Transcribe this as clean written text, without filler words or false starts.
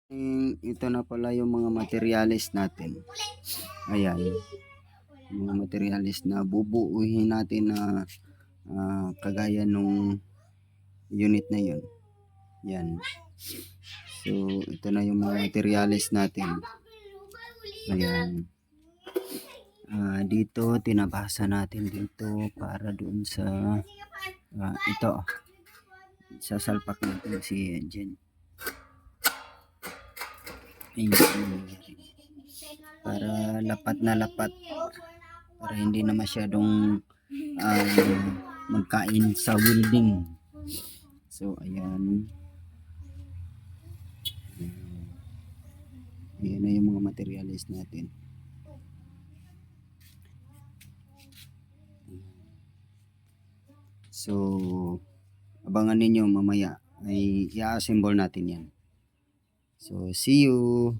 Ito na pala yung mga materyales natin. Ayan, yung mga materyales na bubuuhin natin na kagaya nung unit na yun. Yan. So, ito na yung mga materyales natin. Ayan. Dito, tinabasa natin dito para doon sa ito. Sasalpak natin si Jen. Para lapat na lapat, para hindi na masyadong magkain sa welding. So ayan, ayan na yung mga materials natin. So abangan ninyo mamaya ay i-assemble natin yan. So see you.